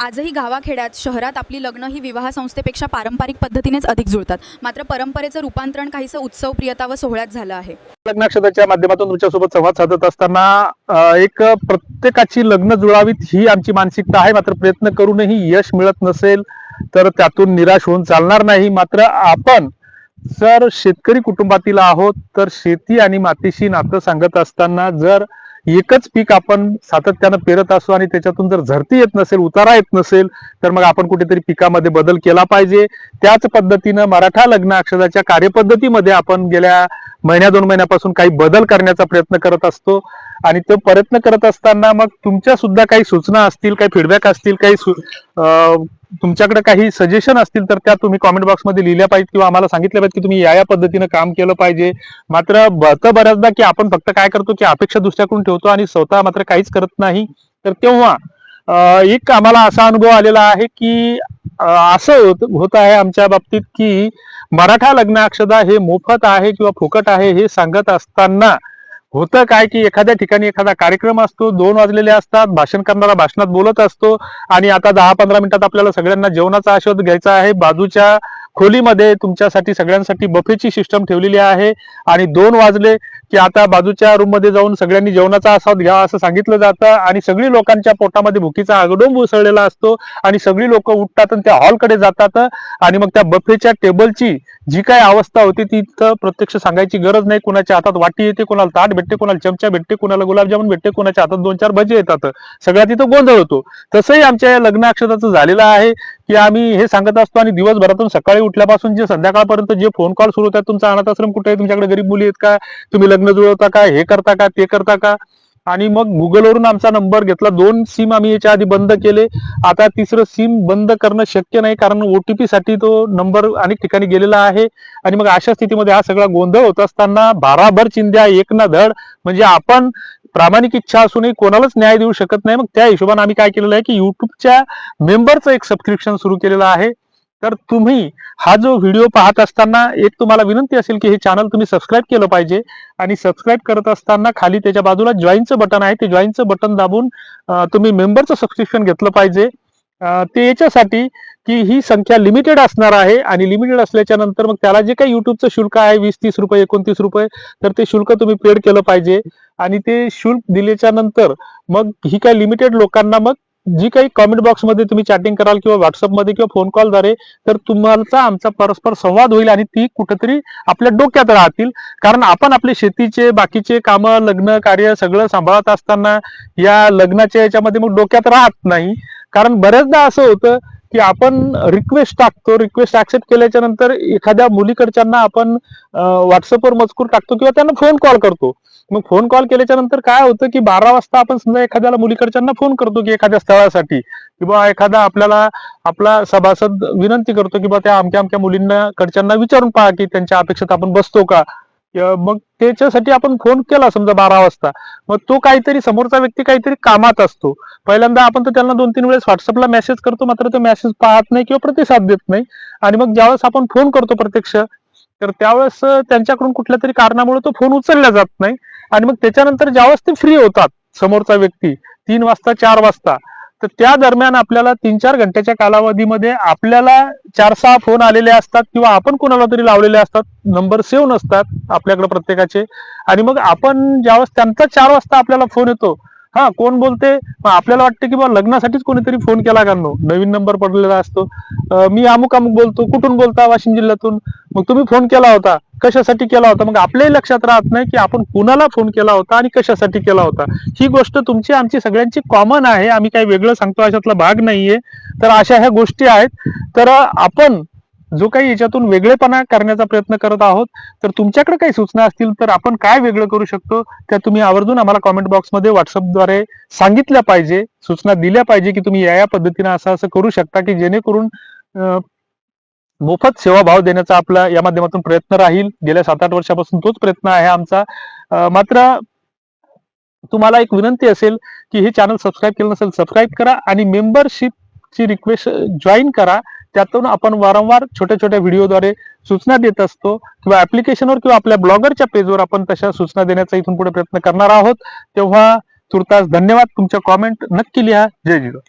आजही गावाखेड्यात शहरात आपली लग्न ही विवाह संस्थेपेक्षा पारंपरिक पद्धतीनेच अधिक जुळतात. मात्र परंपरेचं रूपांतरण काहीसं उत्सव प्रियता व सोहळ्यात झालं आहे. लग्नाक्षताच्या माध्यमातून तुमच्यासोबत संवाद साधत असताना एक प्रत्येकाची लग्न जुळावीत ही आमची मानसिकता आहे. मात्र प्रयत्न करूनही यश मिळत नसेल तर त्यातून निराश होऊन चालणार नाही. मात्र आपण जर शेतकरी कुटुंबातील आहोत तर शेती आणि मातीशी नातं सांगत असताना जर एकच पीक आपण सातत्यानं पेरत असू आणि त्याच्यातून जर झरती येत नसेल, उतारा येत नसेल, तर मग आपण कुठेतरी पिकामध्ये बदल केला पाहिजे. त्याच पद्धतीनं मराठा लग्न अक्षताच्या कार्यपद्धतीमध्ये आपण गेल्या महिन्या 2 महिन्यापासून काही बदल करण्याचा प्रयत्न करत असतो. आणि तो प्रयत्न करत असताना मग तुमच्या सुद्धा काही सूचना असतील, काही फीडबॅक असतील, तुमच्याकडे काही सजेशन असतील तर त्या तुम्ही कॉमेंट बॉक्समध्ये लिहिल्या पाहिजे किंवा आम्हाला सांगितल्या पाहिजे की तुम्ही या पद्धतीनं काम केलं पाहिजे. मात्र बऱ्याचदा की आपण फक्त काय करतो की अपेक्षा दुसऱ्याकडून ठेवतो आणि स्वतः मात्र काहीच करत नाही. तर तेव्हा एक आम्हाला असा अनुभव आलेला आहे की असं होत आहे आमच्या बाबतीत की मराठा लग्न अक्षता हे मोफत आहे किंवा फुकट आहे हे सांगत असताना होतं काय की एखाद्या ठिकाणी एखादा कार्यक्रम असतो, 2 वाजलेले असतात, भाषण करणारा भाषणात बोलत असतो आणि आता 10-15 मिनिटात आपल्याला सगळ्यांना जेवणाचा आस्वाद घ्यायचा आहे. बाजूच्या खोलीमध्ये तुमच्यासाठी सगळ्यांसाठी बफेची सिस्टम ठेवलेली आहे आणि 2 वाजले की आता बाजूच्या रूम मध्ये जाऊन सगळ्यांनी जेवणाचा आस्वाद घ्या असं सांगितलं जातं आणि सगळी लोकांच्या पोटामध्ये भुकीचा आगडोंब उसळलेला असतो आणि सगळी लोक उठतात आणि त्या हॉलकडे जातात आणि मग त्या बफेच्या टेबलची जी काही अवस्था होती ती तर प्रत्यक्ष सांगायची गरज नाही. कुणाच्या हातात वाटी येते, कोणाला ताट भेटते, कोणाला चमचा भेटते, कोणाला गुलाबजामुन भेटते, कोणाच्या हातात 2-4 भजी येतात. सगळ्यात तिथं गोंधळ होतो. तसंही आमच्या लग्न अक्षताचं झालेलं आहे की आम्ही हे सांगत असतो आणि दिवसभरातून सकाळी उठल्यापासून जे संध्याकाळपर्यंत जे फोन कॉल सुरू होतात, तुमचा अनाथ आश्रम कुठे आहे, तुमच्याकडे गरीब मुली आहेत का, तुम्ही लग्न जुळवता का, हे करता का, ते करता का. आणि मग गुगलवरून आमचा नंबर घेतला. 2 सिम आम्ही याच्या आधी बंद केले. आता 3रं सिम बंद करणं शक्य नाही कारण ओटीपी साठी तो नंबर अनेक ठिकाणी गेलेला आहे. आणि मग अशा स्थितीमध्ये हा सगळा गोंधळ होत असताना भाराभर चिंध्या एक ना धड, म्हणजे आपण प्रामाणिक इच्छा असूनही कोणालाच न्याय देऊ शकत नाही. मग त्या हिशोबाने आम्ही काय केलेलं आहे की युट्यूबच्या मेंबरचं एक सबस्क्रिप्शन सुरू केलेलं आहे. तर तुम्ही हा जो व्हिडिओ पाहत असताना एक तुम्हाला विनंती असेल की हे चॅनल तुम्ही सबस्क्राईब केलं पाहिजे आणि सबस्क्राईब करत असताना खाली त्याच्या बाजूला जॉईनचं बटन आहे, ते जॉईनचं बटन दाबून तुम्ही मेंबरचं सबस्क्रिप्शन घेतलं पाहिजे. ते याच्यासाठी की ही संख्या लिमिटेड असणार आहे आणि लिमिटेड असल्याच्या नंतर मग त्याला जे काही युट्यूबचं शुल्क आहे 20-30 रुपये 29 रुपये तर ते शुल्क तुम्ही पेड केलं पाहिजे. आणि ते शुल्क दिल्याच्या नंतर मग ही काही लिमिटेड लोकांना मग जी काही कॉमेंट बॉक्समध्ये तुम्ही चॅटिंग कराल किंवा व्हॉट्सअपमध्ये किंवा फोन कॉलद्वारे तर तुम्हाला आमचा परस्पर संवाद होईल आणि ती कुठेतरी आपल्या डोक्यात राहतील. कारण आपण आपले शेतीचे बाकीचे कामं लग्न कार्य सगळं सांभाळत असताना या लग्नाच्या याच्यामध्ये मग डोक्यात राहत नाही. कारण बऱ्याचदा असं होतं की आपण रिक्वेस्ट टाकतो, रिक्वेस्ट ऍक्सेप्ट केल्याच्या नंतर एखाद्या मुलीकडच्यांना आपण व्हॉट्सअपवर मजकूर टाकतो किंवा त्यांना फोन कॉल करतो. मग फोन कॉल केल्याच्या नंतर काय होतं की 12 वाजता आपण समजा एखाद्याला मुलीकडच्यांना फोन करतो की एखाद्या स्थळासाठी किंवा एखादा आपल्याला आपला सभासद विनंती करतो की बा त्या अमक्या मुलींना कडच्यांना विचारून पहा की त्यांच्या अपेक्षेत आपण बसतो का. मग त्याच्यासाठी आपण फोन केला समजा 12 वाजता, मग तो काहीतरी समोरचा व्यक्ती काहीतरी कामात असतो. पहिल्यांदा आपण तर त्यांना 2-3 वेळेस व्हॉट्सअपला मेसेज करतो, मात्र तो मेसेज पाहत नाही किंवा प्रतिसाद देत नाही. आणि मग ज्यावेळेस आपण फोन करतो प्रत्यक्ष तर त्यावेळेस त्यांच्याकडून कुठल्या तरी कारणामुळे तो फोन उचलला जात नाही. आणि मग त्याच्यानंतर ज्यावेळेस ते फ्री होतात समोरचा व्यक्ती 3 वाजता 4 वाजता तर त्या दरम्यान आपल्याला 3-4 घंट्याच्या कालावधीमध्ये आपल्याला 4-6 फोन आलेले असतात किंवा आपण कोणाला तरी लावलेले असतात, नंबर सेव्ह नसतात आपल्याकडे प्रत्येकाचे. आणि मग आपण ज्यावेळेस त्यांचा 4 वाजता आपल्याला फोन येतो, हा कोण बोलते, मग आपल्याला वाटतं की बा लग्नासाठीच कोणीतरी फोन केला का, नवीन नंबर पडलेला असतो. मी अमुक बोलतो, कुठून बोलता, वाशिम जिल्ह्यातून. मग तुम्ही फोन केला होता, कशासाठी केला होता. मग आपल्याही लक्षात राहत नाही की आपण कुणाला फोन केला होता आणि कशासाठी केला होता. ही गोष्ट तुमची आमची सगळ्यांची कॉमन आहे, आम्ही काही वेगळं सांगतो अशातला भाग नाहीये. तर अशा ह्या गोष्टी आहेत. तर आपण जो काही याच्यातून वेगळेपणा करण्याचा प्रयत्न करत आहोत, तर तुमच्याकडे काही सूचना असतील तर आपण काय वेगळं करू शकतो त्या तुम्ही आवर्जून आम्हाला कॉमेंट बॉक्समध्ये व्हॉट्सअपद्वारे सांगितल्या पाहिजे, सूचना दिल्या पाहिजे की तुम्ही या पद्धतीने असं करू शकता की जेणेकरून मोफत सेवाभाव देण्याचा आपला या माध्यमातून प्रयत्न राहील. गेल्या 7-8 वर्षापासून तोच प्रयत्न आहे आमचा. मात्र तुम्हाला एक विनंती असेल की हे चॅनल सबस्क्राईब केलं नसेल सबस्क्राईब करा आणि मेंबरशिपची रिक्वेस्ट जॉईन करा. त्यातून आपण वारंवार छोट्या व्हिडिओद्वारे सूचना देत असतो किंवा ऍप्लिकेशनवर किंवा आपल्या ब्लॉगरच्या पेजवर आपण तशा सूचना देण्याचा इथून पुढे प्रयत्न करणार आहोत. तेव्हा तुर्तास धन्यवाद. तुमच्या कॉमेंट नक्की लिहा. जय जिजाऊ.